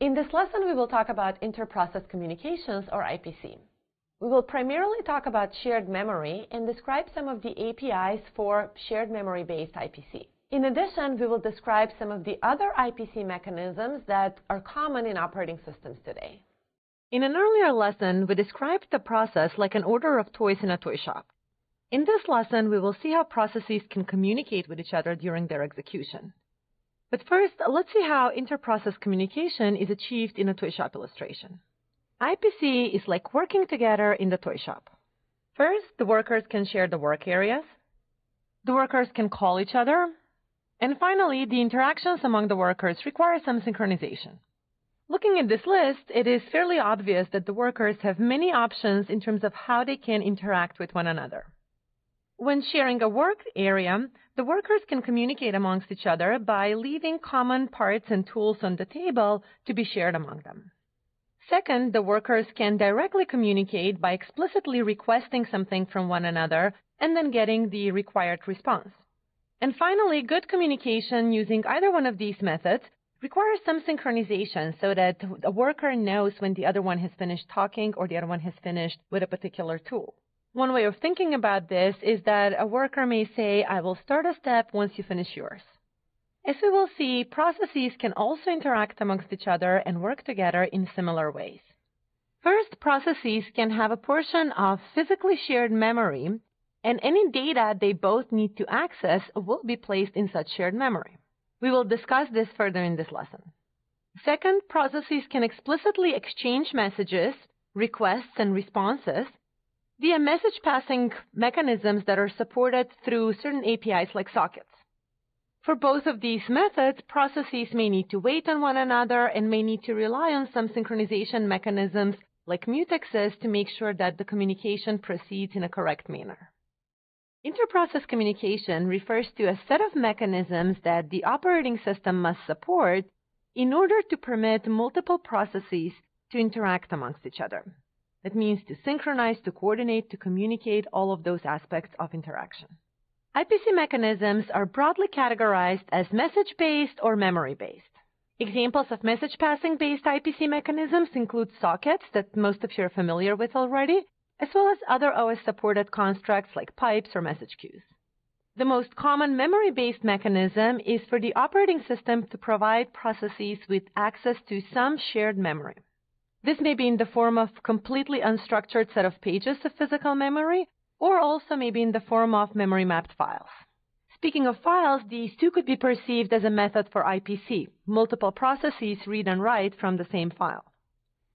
In this lesson, we will talk about interprocess communications, or IPC. We will primarily talk about shared memory and describe some of the APIs for shared memory-based IPC. In addition, we will describe some of the other IPC mechanisms that are common in operating systems today. In an earlier lesson, we described the process like an order of toys in a toy shop. In this lesson, we will see how processes can communicate with each other during their execution. But first, let's see how interprocess communication is achieved in a toy shop illustration. IPC is like working together in the toy shop. First, the workers can share the work areas. The workers can call each other. And finally, the interactions among the workers require some synchronization. Looking at this list, it is fairly obvious that the workers have many options in terms of how they can interact with one another. When sharing a work area, the workers can communicate amongst each other by leaving common parts and tools on the table to be shared among them. Second, the workers can directly communicate by explicitly requesting something from one another and then getting the required response. And finally, good communication using either one of these methods requires some synchronization so that a worker knows when the other one has finished talking or the other one has finished with a particular tool. One way of thinking about this is that a worker may say, "I will start a step once you finish yours." As we will see, processes can also interact amongst each other and work together in similar ways. First, processes can have a portion of physically shared memory, and any data they both need to access will be placed in such shared memory. We will discuss this further in this lesson. Second, processes can explicitly exchange messages, requests, and responses via message passing mechanisms that are supported through certain APIs like sockets. For both of these methods, processes may need to wait on one another and may need to rely on some synchronization mechanisms like mutexes to make sure that the communication proceeds in a correct manner. Interprocess communication refers to a set of mechanisms that the operating system must support in order to permit multiple processes to interact amongst each other. That means to synchronize, to coordinate, to communicate, all of those aspects of interaction. IPC mechanisms are broadly categorized as message-based or memory-based. Examples of message-passing-based IPC mechanisms include sockets that most of you are familiar with already, as well as other OS-supported constructs like pipes or message queues. The most common memory-based mechanism is for the operating system to provide processes with access to some shared memory. This may be in the form of completely unstructured set of pages of physical memory, or also maybe in the form of memory-mapped files. Speaking of files, these too could be perceived as a method for IPC. Multiple processes read and write from the same file.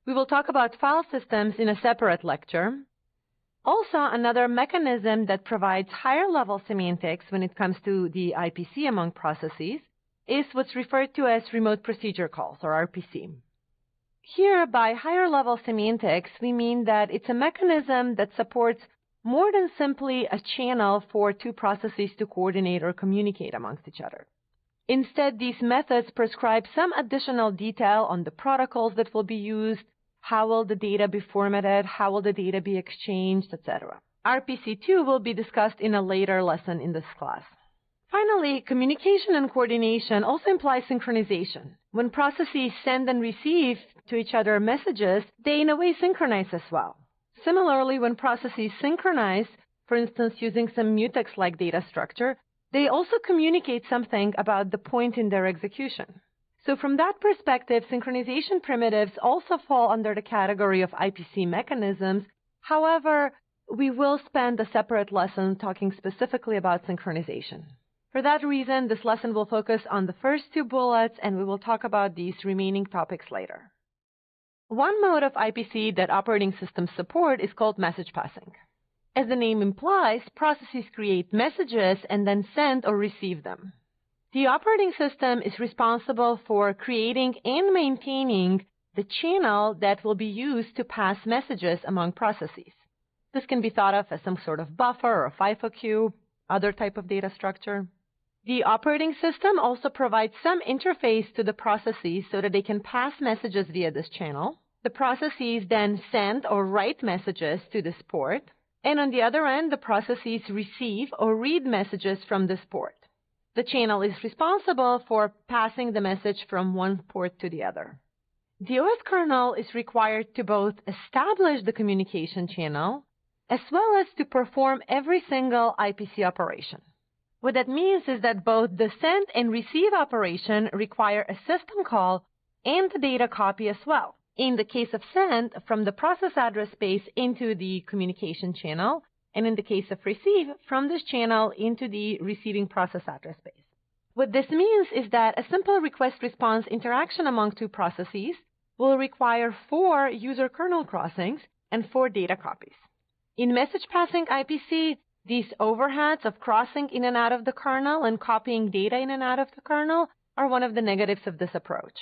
We will talk about file systems in a separate lecture. Also, another mechanism that provides higher-level semantics when it comes to the IPC among processes is what's referred to as remote procedure calls, or RPC. Here, by higher-level semantics, we mean that it's a mechanism that supports more than simply a channel for two processes to coordinate or communicate amongst each other. Instead, these methods prescribe some additional detail on the protocols that will be used, how will the data be formatted, how will the data be exchanged, etc. RPC2 will be discussed in a later lesson in this class. Finally, communication and coordination also imply synchronization. When processes send and receive to each other messages, they in a way synchronize as well. Similarly, when processes synchronize, for instance using some mutex-like data structure, they also communicate something about the point in their execution. So from that perspective, synchronization primitives also fall under the category of IPC mechanisms. However, we will spend a separate lesson talking specifically about synchronization. For that reason, this lesson will focus on the first two bullets, and we will talk about these remaining topics later. One mode of IPC that operating systems support is called message passing. As the name implies, processes create messages and then send or receive them. The operating system is responsible for creating and maintaining the channel that will be used to pass messages among processes. This can be thought of as some sort of buffer or FIFO queue, other type of data structure. The operating system also provides some interface to the processes so that they can pass messages via this channel. The processes then send or write messages to this port. And on the other end, the processes receive or read messages from this port. The channel is responsible for passing the message from one port to the other. The OS kernel is required to both establish the communication channel as well as to perform every single IPC operation. What that means is that both the send and receive operation require a system call and a data copy as well. In the case of send, from the process address space into the communication channel, and in the case of receive, from this channel into the receiving process address space. What this means is that a simple request-response interaction among two processes will require 4 user kernel crossings and 4 data copies. In message passing IPC, these overheads of crossing in and out of the kernel and copying data in and out of the kernel are one of the negatives of this approach.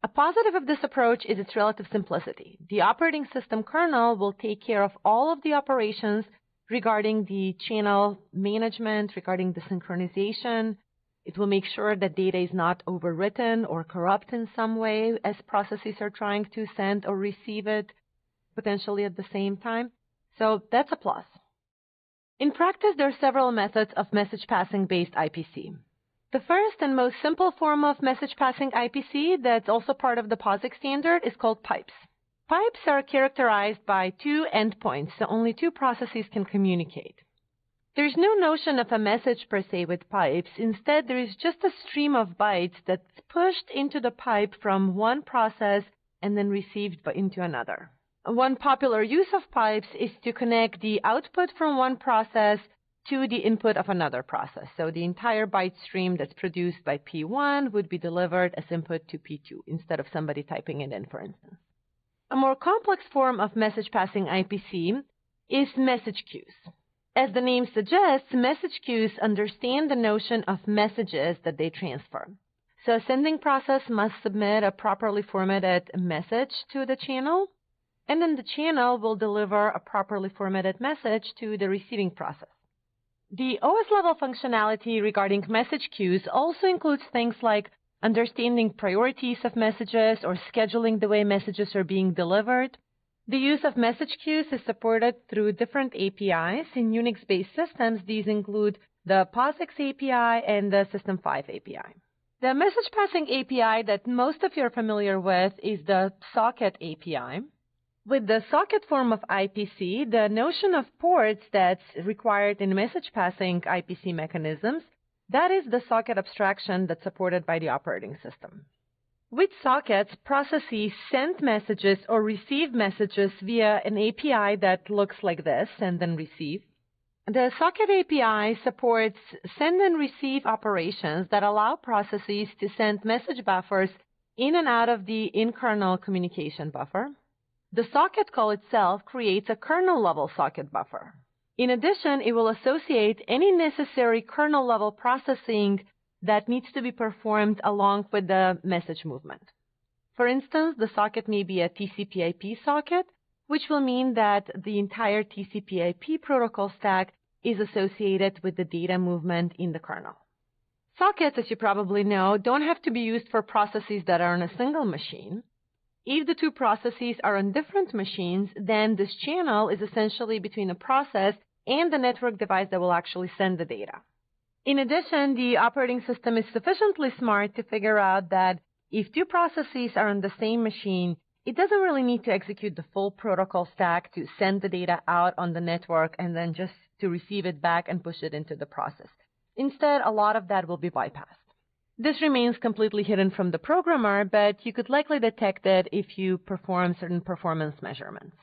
A positive of this approach is its relative simplicity. The operating system kernel will take care of all of the operations regarding the channel management, regarding the synchronization. It will make sure that data is not overwritten or corrupt in some way as processes are trying to send or receive it potentially at the same time. So that's a plus. In practice, there are several methods of message passing based IPC. The first and most simple form of message passing IPC that's also part of the POSIX standard is called pipes. Pipes are characterized by 2 endpoints, so only 2 processes can communicate. There's no notion of a message per se with pipes. Instead, there is just a stream of bytes that's pushed into the pipe from one process and then received into another. One popular use of pipes is to connect the output from one process to the input of another process. So the entire byte stream that's produced by P1 would be delivered as input to P2 instead of somebody typing it in, for instance. A more complex form of message passing IPC is message queues. As the name suggests, message queues understand the notion of messages that they transfer. So a sending process must submit a properly formatted message to the channel, and then the channel will deliver a properly formatted message to the receiving process. The OS-level functionality regarding message queues also includes things like understanding priorities of messages or scheduling the way messages are being delivered. The use of message queues is supported through different APIs. In Unix-based systems, these include the POSIX API and the System5 API. The message passing API that most of you are familiar with is the socket API. With the socket form of IPC, the notion of ports that's required in message passing IPC mechanisms, that is the socket abstraction that's supported by the operating system. With sockets, processes send messages or receive messages via an API that looks like this, send and receive. The socket API supports send and receive operations that allow processes to send message buffers in and out of the in-kernel communication buffer. The socket call itself creates a kernel-level socket buffer. In addition, it will associate any necessary kernel-level processing that needs to be performed along with the message movement. For instance, the socket may be a TCP/IP socket, which will mean that the entire TCP/IP protocol stack is associated with the data movement in the kernel. Sockets, as you probably know, don't have to be used for processes that are on a single machine. If the 2 processes are on different machines, then this channel is essentially between a process and the network device that will actually send the data. In addition, the operating system is sufficiently smart to figure out that if 2 processes are on the same machine, it doesn't really need to execute the full protocol stack to send the data out on the network and then just to receive it back and push it into the process. Instead, a lot of that will be bypassed. This remains completely hidden from the programmer, but you could likely detect it if you perform certain performance measurements.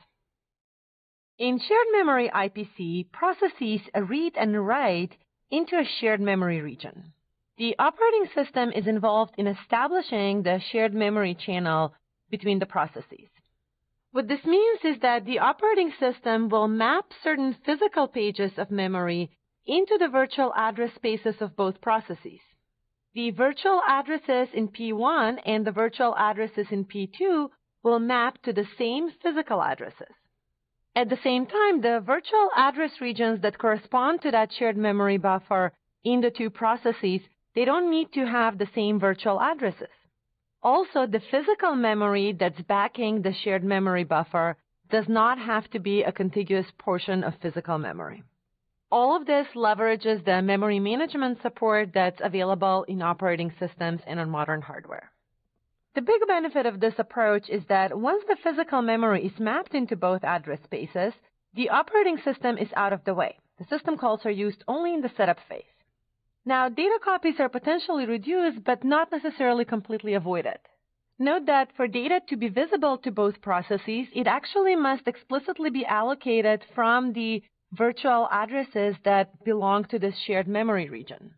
In shared memory IPC, processes read and write into a shared memory region. The operating system is involved in establishing the shared memory channel between the processes. What this means is that the operating system will map certain physical pages of memory into the virtual address spaces of both processes. The virtual addresses in P1 and the virtual addresses in P2 will map to the same physical addresses. At the same time, the virtual address regions that correspond to that shared memory buffer in the 2 processes, they don't need to have the same virtual addresses. Also, the physical memory that's backing the shared memory buffer does not have to be a contiguous portion of physical memory. All of this leverages the memory management support that's available in operating systems and on modern hardware. The big benefit of this approach is that once the physical memory is mapped into both address spaces, the operating system is out of the way. The system calls are used only in the setup phase. Now, data copies are potentially reduced, but not necessarily completely avoided. Note that for data to be visible to both processes, it actually must explicitly be allocated from the virtual addresses that belong to this shared memory region.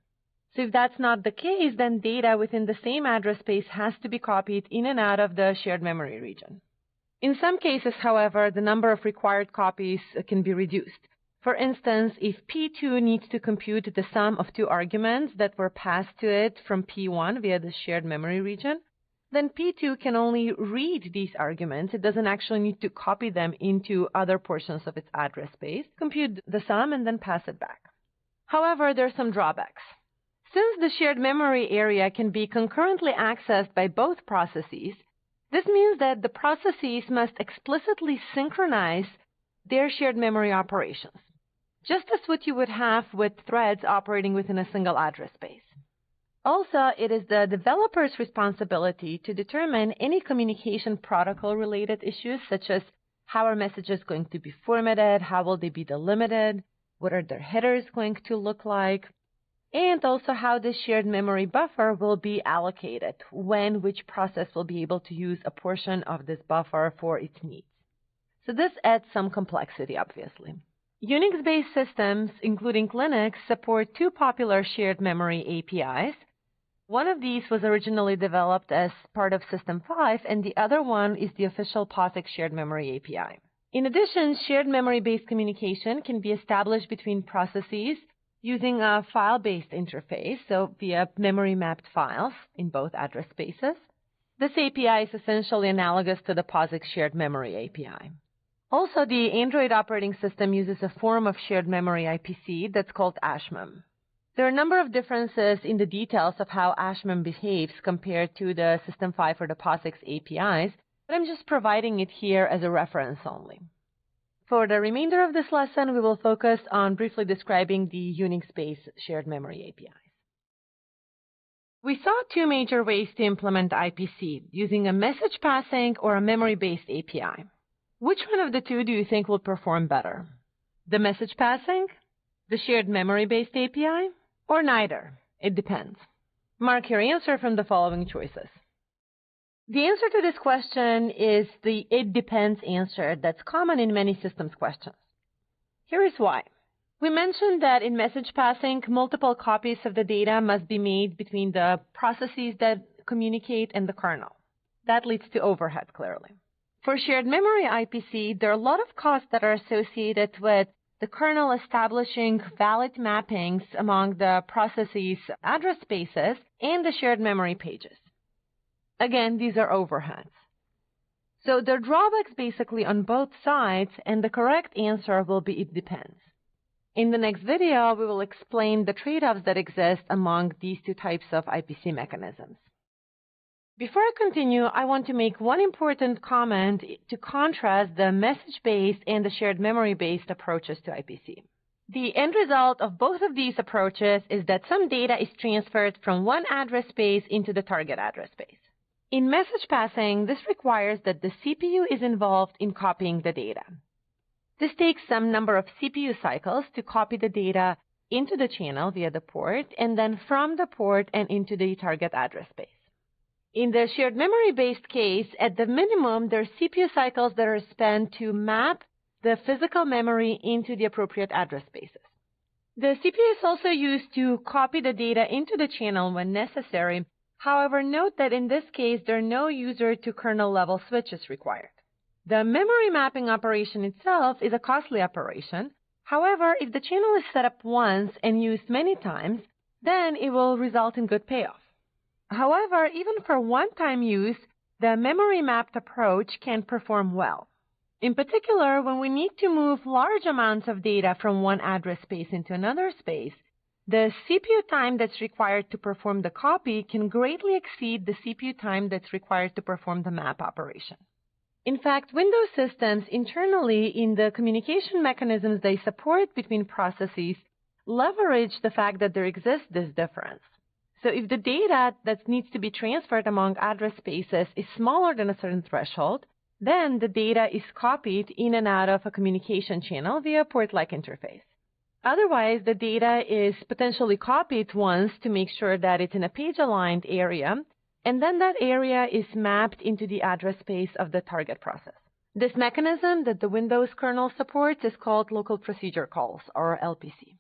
So if that's not the case, then data within the same address space has to be copied in and out of the shared memory region. In some cases, however, the number of required copies can be reduced. For instance, if P2 needs to compute the sum of two arguments that were passed to it from P1 via the shared memory region, then P2 can only read these arguments. It doesn't actually need to copy them into other portions of its address space, compute the sum, and then pass it back. However, there are some drawbacks. Since the shared memory area can be concurrently accessed by both processes, this means that the processes must explicitly synchronize their shared memory operations, just as what you would have with threads operating within a single address space. Also, it is the developer's responsibility to determine any communication protocol-related issues, such as how are messages going to be formatted, how will they be delimited, what are their headers going to look like, and also how the shared memory buffer will be allocated, when which process will be able to use a portion of this buffer for its needs. So this adds some complexity, obviously. Unix-based systems, including Linux, support two popular shared memory APIs. One of these was originally developed as part of System 5, and the other one is the official POSIX shared memory API. In addition, shared memory-based communication can be established between processes using a file-based interface, so via memory-mapped files in both address spaces. This API is essentially analogous to the POSIX shared memory API. Also, the Android operating system uses a form of shared memory IPC that's called ASHMEM. There are a number of differences in the details of how ASHMEM behaves compared to the System 5 or the POSIX APIs, but I'm just providing it here as a reference only. For the remainder of this lesson, we will focus on briefly describing the Unix-based shared memory APIs. We saw two major ways to implement IPC, using a message passing or a memory-based API. Which one of the two do you think will perform better? The message passing, the shared memory-based API, or neither? It depends. Mark your answer from the following choices. The answer to this question is the "it depends" answer that's common in many systems questions. Here is why. We mentioned that in message passing, multiple copies of the data must be made between the processes that communicate and the kernel. That leads to overhead, clearly. For shared memory IPC, there are a lot of costs that are associated with the kernel establishing valid mappings among the processes' address spaces and the shared memory pages. Again, these are overheads. So there are drawbacks basically on both sides, and the correct answer will be "it depends." In the next video, we will explain the trade-offs that exist among these two types of IPC mechanisms. Before I continue, I want to make one important comment to contrast the message-based and the shared memory-based approaches to IPC. The end result of both of these approaches is that some data is transferred from one address space into the target address space. In message passing, this requires that the CPU is involved in copying the data. This takes some number of CPU cycles to copy the data into the channel via the port, and then from the port and into the target address space. In the shared memory-based case, at the minimum, there are CPU cycles that are spent to map the physical memory into the appropriate address spaces. The CPU is also used to copy the data into the channel when necessary. However, note that in this case, there are no user-to-kernel level switches required. The memory mapping operation itself is a costly operation. However, if the channel is set up once and used many times, then it will result in good payoff. However, even for one-time use, the memory-mapped approach can perform well. In particular, when we need to move large amounts of data from one address space into another space, the CPU time that's required to perform the copy can greatly exceed the CPU time that's required to perform the map operation. In fact, Windows systems internally, in the communication mechanisms they support between processes, leverage the fact that there exists this difference. So if the data that needs to be transferred among address spaces is smaller than a certain threshold, then the data is copied in and out of a communication channel via port-like interface. Otherwise, the data is potentially copied once to make sure that it's in a page-aligned area, and then that area is mapped into the address space of the target process. This mechanism that the Windows kernel supports is called local procedure calls, or LPC.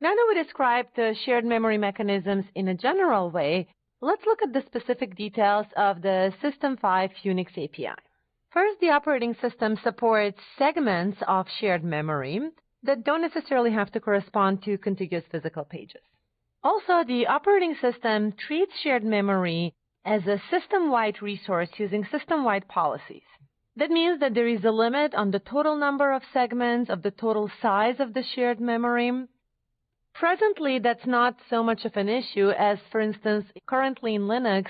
Now that we described the shared memory mechanisms in a general way, let's look at the specific details of the System 5 Unix API. First, the operating system supports segments of shared memory that don't necessarily have to correspond to contiguous physical pages. Also, the operating system treats shared memory as a system-wide resource using system-wide policies. That means that there is a limit on the total number of segments, of the total size of the shared memory. Presently, that's not so much of an issue as, for instance, currently in Linux,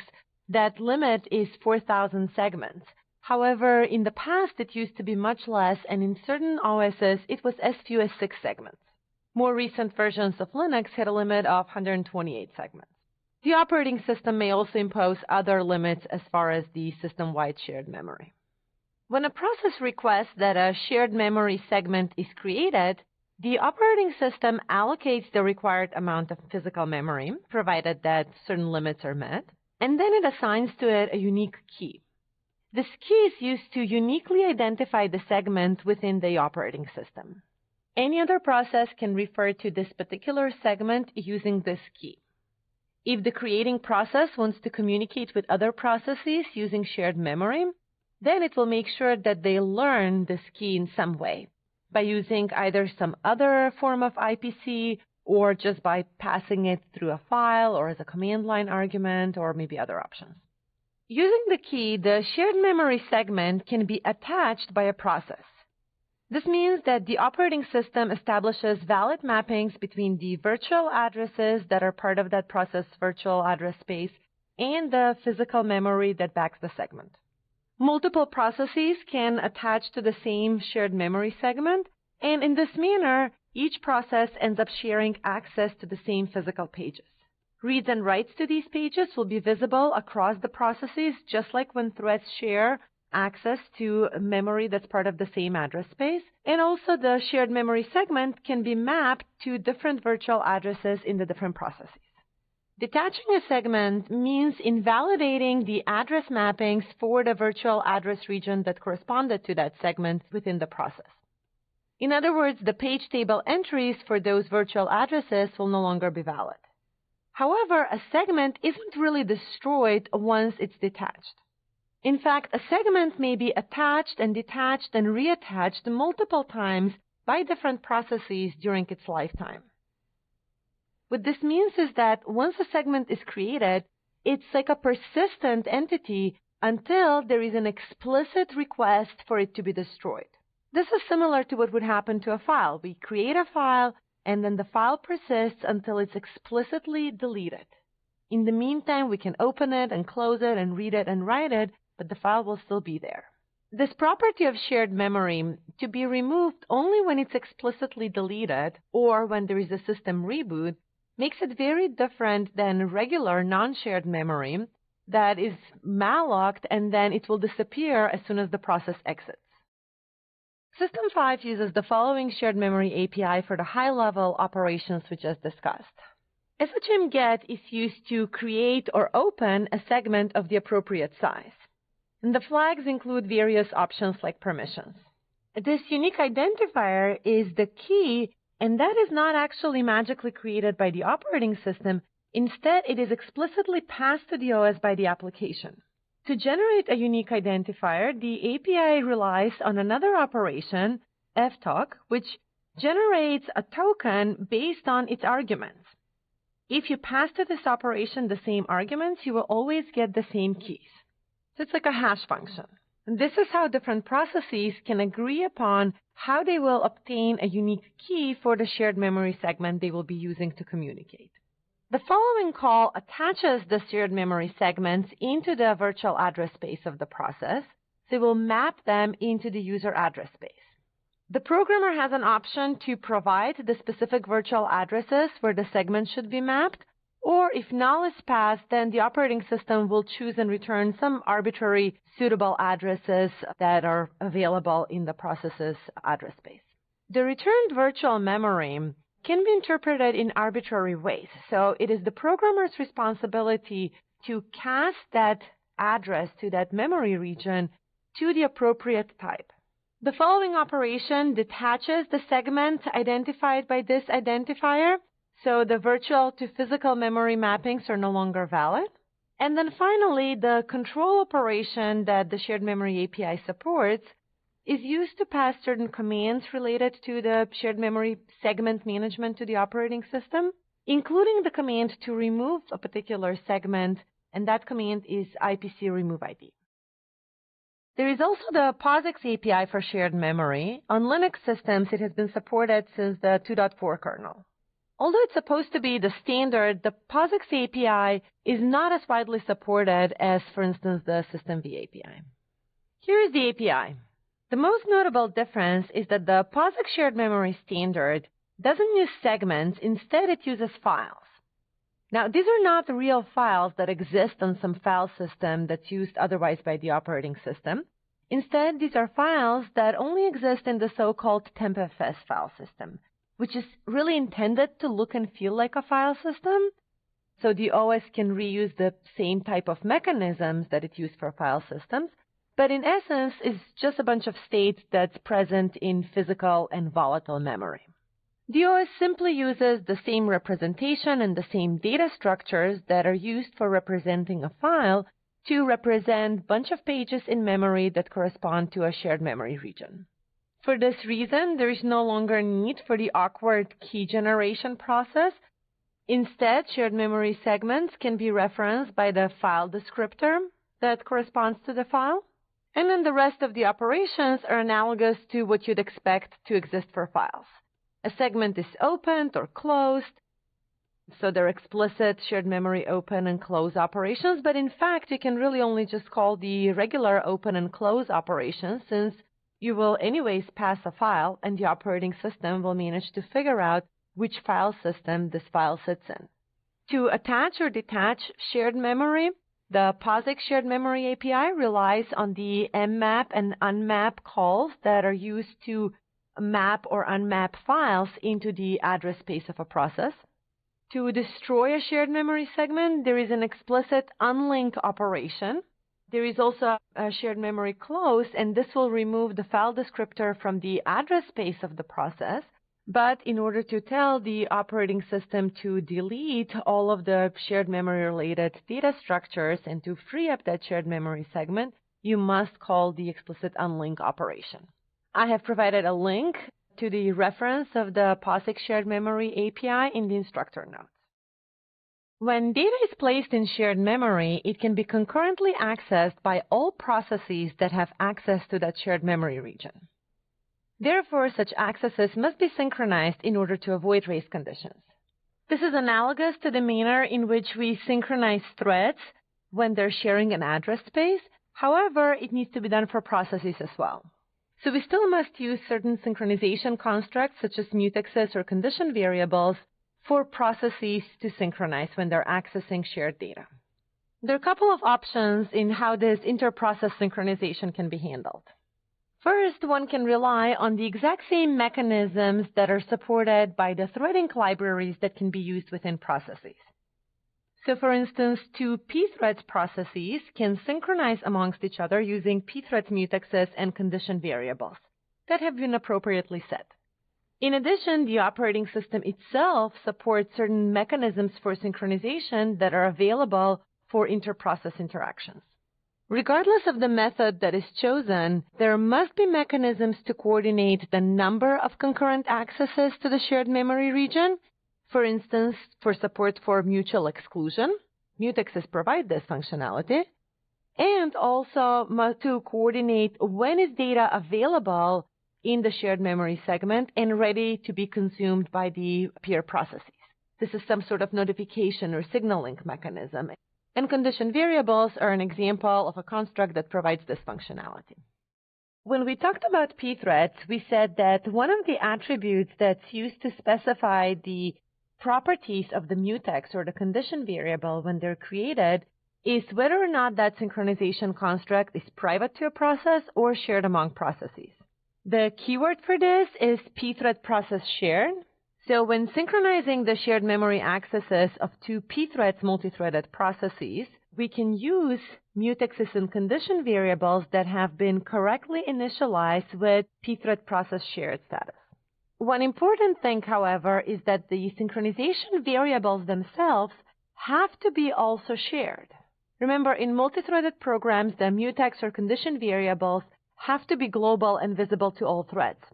that limit is 4,000 segments. However, in the past, it used to be much less, and in certain OSs, it was as few as 6 segments. More recent versions of Linux had a limit of 128 segments. The operating system may also impose other limits as far as the system-wide shared memory. When a process requests that a shared memory segment is created, the operating system allocates the required amount of physical memory, provided that certain limits are met, and then it assigns to it a unique key. This key is used to uniquely identify the segment within the operating system. Any other process can refer to this particular segment using this key. If the creating process wants to communicate with other processes using shared memory, then it will make sure that they learn this key in some way, by using either some other form of IPC or just by passing it through a file or as a command line argument or maybe other options. Using the key, the shared memory segment can be attached by a process. This means that the operating system establishes valid mappings between the virtual addresses that are part of that process virtual address space and the physical memory that backs the segment. Multiple processes can attach to the same shared memory segment, and in this manner, each process ends up sharing access to the same physical pages. Reads and writes to these pages will be visible across the processes, just like when threads share access to memory that's part of the same address space. And also the shared memory segment can be mapped to different virtual addresses in the different processes. Detaching a segment means invalidating the address mappings for the virtual address region that corresponded to that segment within the process. In other words, the page table entries for those virtual addresses will no longer be valid. However, a segment isn't really destroyed once it's detached. In fact, a segment may be attached and detached and reattached multiple times by different processes during its lifetime. What this means is that once a segment is created, it's like a persistent entity until there is an explicit request for it to be destroyed. This is similar to what would happen to a file. We create a file, and then the file persists until it's explicitly deleted. In the meantime, we can open it and close it and read it and write it, but the file will still be there. This property of shared memory to be removed only when it's explicitly deleted or when there is a system reboot makes it very different than regular non-shared memory that is mallocked and then it will disappear as soon as the process exits. System 5 uses the following shared memory API for the high-level operations we just discussed. SHM-get is used to create or open a segment of the appropriate size. And the flags include various options like permissions. This unique identifier is the key, and that is not actually magically created by the operating system. Instead, it is explicitly passed to the OS by the application. To generate a unique identifier, the API relies on another operation, ftoc, which generates a token based on its arguments. If you pass to this operation the same arguments, you will always get the same keys. So it's like a hash function. And this is how different processes can agree upon how they will obtain a unique key for the shared memory segment they will be using to communicate. The following call attaches the shared memory segments into the virtual address space of the process, so it will map them into the user address space. The programmer has an option to provide the specific virtual addresses where the segment should be mapped, Or if null is passed, then the operating system will choose and return some arbitrary suitable addresses that are available in the process's address space. The returned virtual memory can be interpreted in arbitrary ways. So it is the programmer's responsibility to cast that address to that memory region to the appropriate type. The following operation detaches the segment identified by this identifier, so the virtual to physical memory mappings are no longer valid. And then finally, the control operation that the Shared Memory API supports is used to pass certain commands related to the shared memory segment management to the operating system, including the command to remove a particular segment, and that command is IPC remove ID. There is also the POSIX API for shared memory. On Linux systems, it has been supported since the 2.4 kernel. Although it's supposed to be the standard, the POSIX API is not as widely supported as, for instance, the systemv API. Here is the API. The most notable difference is that the POSIX shared memory standard doesn't use segments. Instead, it uses files. Now, these are not the real files that exist on some file system that's used otherwise by the operating system. Instead, these are files that only exist in the so-called tempfs file system, which is really intended to look and feel like a file system, so the OS can reuse the same type of mechanisms that it used for file systems, but in essence is just a bunch of state that's present in physical and volatile memory. The OS simply uses the same representation and the same data structures that are used for representing a file to represent a bunch of pages in memory that correspond to a shared memory region. For this reason, there is no longer need for the awkward key generation process. Instead, shared memory segments can be referenced by the file descriptor that corresponds to the file. And then the rest of the operations are analogous to what you'd expect to exist for files. A segment is opened or closed, so they're explicit shared memory open and close operations, but in fact, you can really only just call the regular open and close operations, since you will anyways pass a file and the operating system will manage to figure out which file system this file sits in. To attach or detach shared memory, the POSIX shared memory API relies on the mmap and unmap calls that are used to map or unmap files into the address space of a process. To destroy a shared memory segment, there is an explicit unlink operation. There is also a shared memory close, and this will remove the file descriptor from the address space of the process. But in order to tell the operating system to delete all of the shared memory-related data structures and to free up that shared memory segment, you must call the explicit unlink operation. I have provided a link to the reference of the POSIX shared memory API in the instructor notes. When data is placed in shared memory, it can be concurrently accessed by all processes that have access to that shared memory region. Therefore, such accesses must be synchronized in order to avoid race conditions. This is analogous to the manner in which we synchronize threads when they're sharing an address space. However, it needs to be done for processes as well. So we still must use certain synchronization constructs, such as mutexes or condition variables, for processes to synchronize when they're accessing shared data. There are a couple of options in how this inter-process synchronization can be handled. First, one can rely on the exact same mechanisms that are supported by the threading libraries that can be used within processes. So, for instance, two pthreads processes can synchronize amongst each other using pthreads mutexes and condition variables that have been appropriately set. In addition, the operating system itself supports certain mechanisms for synchronization that are available for inter-process interactions. Regardless of the method that is chosen, there must be mechanisms to coordinate the number of concurrent accesses to the shared memory region. For instance, for support for mutual exclusion, mutexes provide this functionality, and also to coordinate when is data available in the shared memory segment and ready to be consumed by the peer processes. This is some sort of notification or signaling mechanism, and condition variables are an example of a construct that provides this functionality. When we talked about pthreads, we said that one of the attributes that's used to specify the properties of the mutex or the condition variable when they're created is whether or not that synchronization construct is private to a process or shared among processes. The keyword for this is pthread process shared. So when synchronizing the shared memory accesses of two pthreads multi-threaded processes, we can use mutexes and condition variables that have been correctly initialized with pthread process shared status. One important thing, however, is that the synchronization variables themselves have to be also shared. Remember, in multi-threaded programs, the mutex or condition variables have to be global and visible to all threads.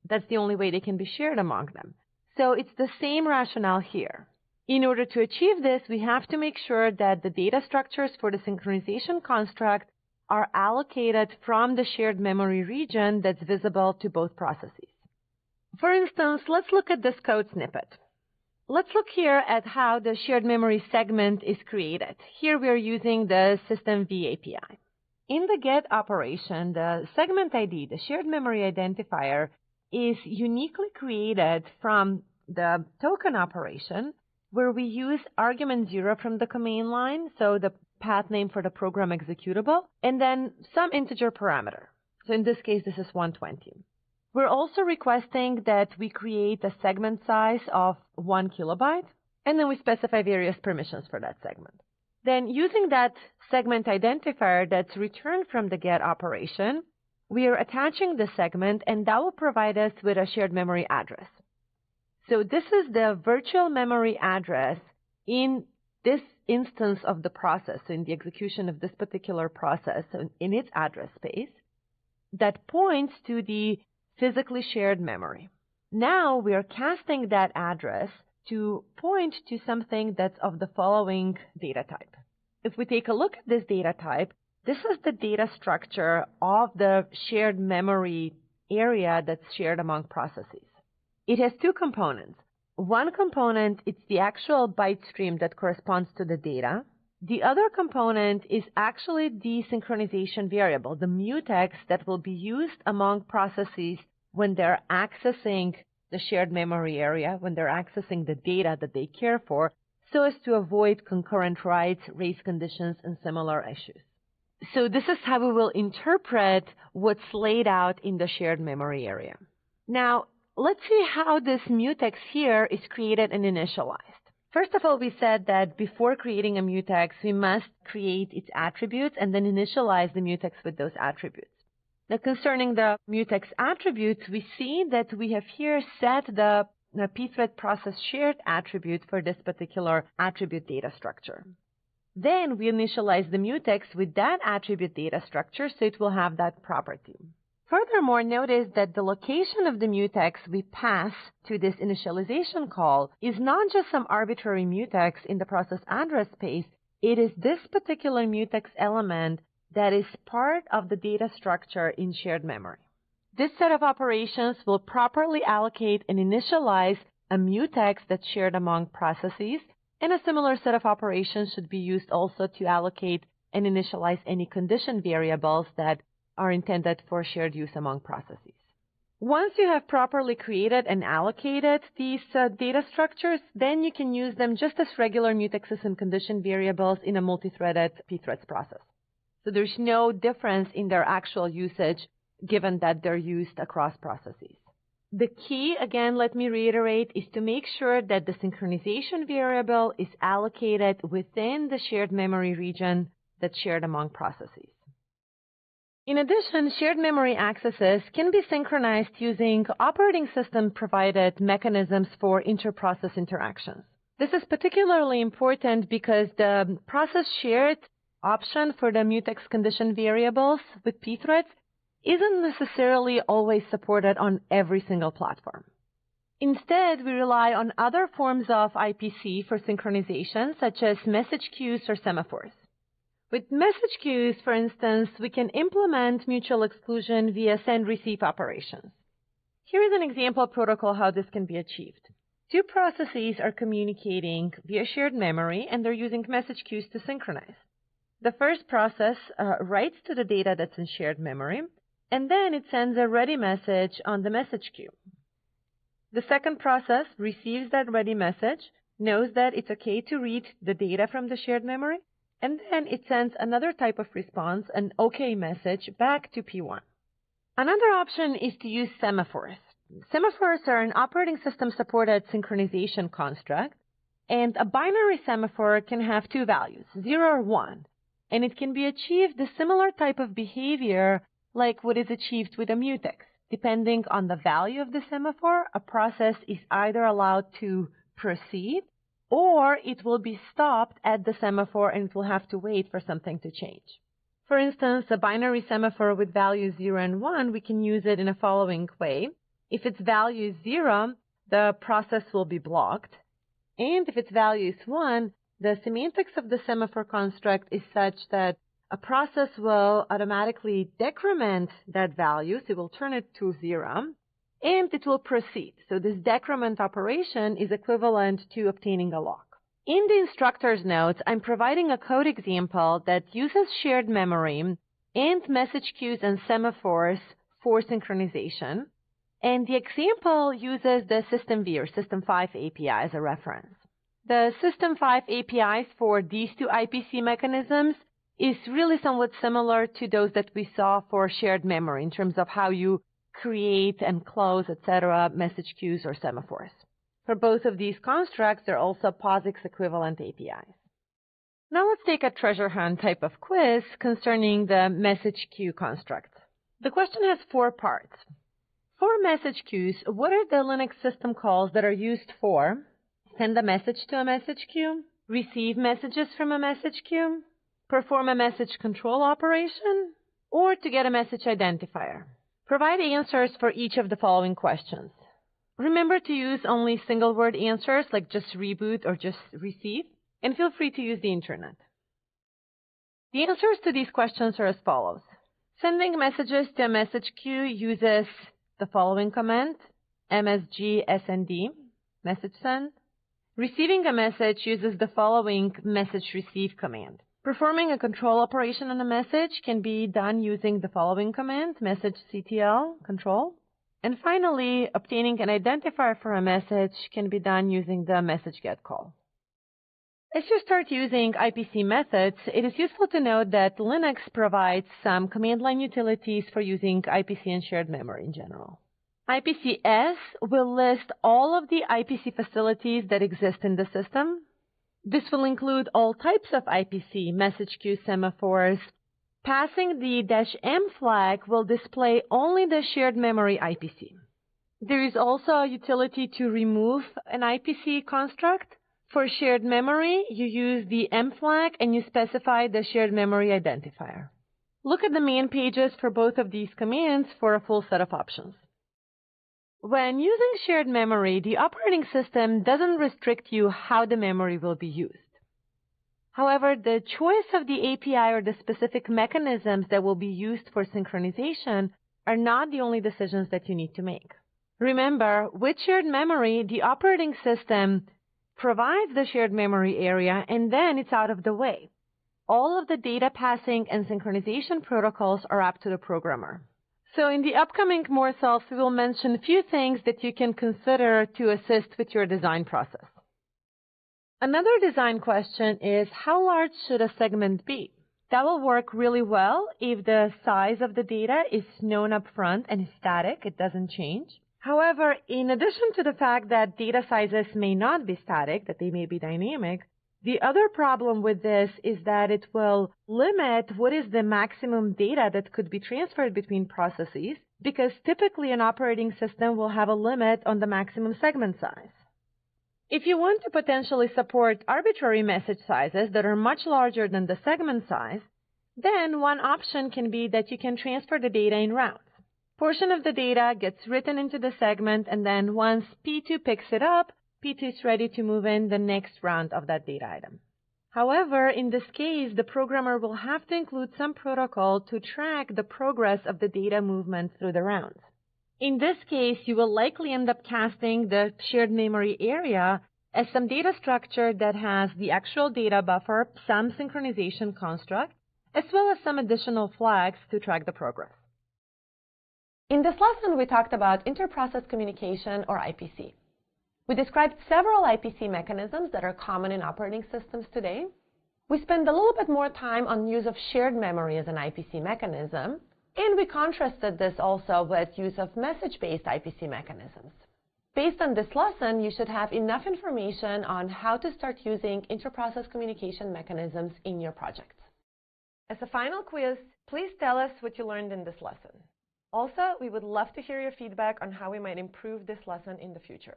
That's the only way they can be shared among them. So it's the same rationale here. In order to achieve this, we have to make sure that the data structures for the synchronization construct are allocated from the shared memory region that's visible to both processes. For instance, let's look at this code snippet. Let's look here at how the shared memory segment is created. Here we are using the systemv API. In the get operation, the segment ID, the shared memory identifier, is uniquely created from the token operation, where we use argument 0 from the command line, so the path name for the program executable, and then some integer parameter. So in this case, this is 120. We're also requesting that we create a segment size of 1 kilobyte, and then we specify various permissions for that segment. Then using that segment identifier that's returned from the get operation, we are attaching the segment, and that will provide us with a shared memory address. So this is the virtual memory address in this instance of the process, so in the execution of this particular process, so in its address space, that points to the physically shared memory. Now we are casting that address to point to something that's of the following data type. If we take a look at this data type, this is the data structure of the shared memory area that's shared among processes. It has two components. One component is the actual byte stream that corresponds to the data. The other component is actually the synchronization variable, the mutex that will be used among processes when they're accessing the shared memory area, when they're accessing the data that they care for, so as to avoid concurrent writes, race conditions, and similar issues. So this is how we will interpret what's laid out in the shared memory area. Now, let's see how this mutex here is created and initialized. First of all, we said that before creating a mutex, we must create its attributes and then initialize the mutex with those attributes. Now, concerning the mutex attributes, we see that we have here set the pthread process shared attribute for this particular attribute data structure. Then we initialize the mutex with that attribute data structure, so it will have that property. Furthermore, notice that the location of the mutex we pass to this initialization call is not just some arbitrary mutex in the process address space. It is this particular mutex element that is part of the data structure in shared memory. This set of operations will properly allocate and initialize a mutex that's shared among processes, and a similar set of operations should be used also to allocate and initialize any condition variables that are intended for shared use among processes. Once you have properly created and allocated these data structures, then you can use them just as regular mutexes and condition variables in a multi-threaded pthreads process. So there's no difference in their actual usage given that they're used across processes. The key, again, let me reiterate, is to make sure that the synchronization variable is allocated within the shared memory region that's shared among processes. In addition, shared memory accesses can be synchronized using operating system-provided mechanisms for inter-process interactions. This is particularly important because the process shared option for the mutex condition variables with pthreads isn't necessarily always supported on every single platform. Instead, we rely on other forms of IPC for synchronization, such as message queues or semaphores. With message queues, for instance, we can implement mutual exclusion via send-receive operations. Here is an example protocol how this can be achieved. Two processes are communicating via shared memory, and they're using message queues to synchronize. The first process writes to the data that's in shared memory, and then it sends a ready message on the message queue. The second process receives that ready message, knows that it's okay to read the data from the shared memory, and then it sends another type of response, an OK message, back to P1. Another option is to use semaphores. Semaphores are an operating system-supported synchronization construct, and a binary semaphore can have two values, 0 or 1, and it can be achieved the similar type of behavior like what is achieved with a mutex. Depending on the value of the semaphore, a process is either allowed to proceed or it will be stopped at the semaphore and it will have to wait for something to change. For instance, a binary semaphore with values 0 and 1, we can use it in a following way. If its value is 0, the process will be blocked. And if its value is 1, the semantics of the semaphore construct is such that a process will automatically decrement that value, so it will turn it to 0, and it will proceed. So this decrement operation is equivalent to obtaining a lock. In the instructor's notes, I'm providing a code example that uses shared memory and message queues and semaphores for synchronization. And the example uses the System-V or System5 API as a reference. The System5 APIs for these two IPC mechanisms is really somewhat similar to those that we saw for shared memory in terms of how you create and close, etc., message queues or semaphores. For both of these constructs, they're also POSIX equivalent APIs. Now let's take a treasure hunt type of quiz concerning the message queue construct. The question has 4 parts. For message queues, what are the Linux system calls that are used for send a message to a message queue, receive messages from a message queue, perform a message control operation, or to get a message identifier? Provide answers for each of the following questions. Remember to use only single-word answers like just reboot or just receive, and feel free to use the internet. The answers to these questions are as follows. Sending messages to a message queue uses the following command, msg-snd, message send. Receiving a message uses the following message receive command. Performing a control operation on a message can be done using the following command, messagectl control. And finally, obtaining an identifier for a message can be done using the message get call. As you start using IPC methods, it is useful to note that Linux provides some command line utilities for using IPC and shared memory in general. IPC-S will list all of the IPC facilities that exist in the system. This will include all types of IPC, message queue, semaphores. Passing the -m flag will display only the shared memory IPC. There is also a utility to remove an IPC construct. For shared memory, you use the M flag and you specify the shared memory identifier. Look at the main pages for both of these commands for a full set of options. When using shared memory, the operating system doesn't restrict you how the memory will be used. However, the choice of the API or the specific mechanisms that will be used for synchronization are not the only decisions that you need to make. Remember, with shared memory, the operating system provides the shared memory area and then it's out of the way. All of the data passing and synchronization protocols are up to the programmer. So in the upcoming morsels, we will mention a few things that you can consider to assist with your design process. Another design question is, how large should a segment be? That will work really well if the size of the data is known up front and is static, it doesn't change. However, in addition to the fact that data sizes may not be static, that they may be dynamic, the other problem with this is that it will limit what is the maximum data that could be transferred between processes, because typically an operating system will have a limit on the maximum segment size. If you want to potentially support arbitrary message sizes that are much larger than the segment size, then one option can be that you can transfer the data in rounds. Portion of the data gets written into the segment, and then once P2 picks it up, P2 is ready to move in the next round of that data item. However, in this case, the programmer will have to include some protocol to track the progress of the data movement through the rounds. In this case, you will likely end up casting the shared memory area as some data structure that has the actual data buffer, some synchronization construct, as well as some additional flags to track the progress. In this lesson, we talked about interprocess communication, or IPC. We described several IPC mechanisms that are common in operating systems today. We spent a little bit more time on use of shared memory as an IPC mechanism, and we contrasted this also with use of message-based IPC mechanisms. Based on this lesson, you should have enough information on how to start using interprocess communication mechanisms in your projects. As a final quiz, please tell us what you learned in this lesson. Also, we would love to hear your feedback on how we might improve this lesson in the future.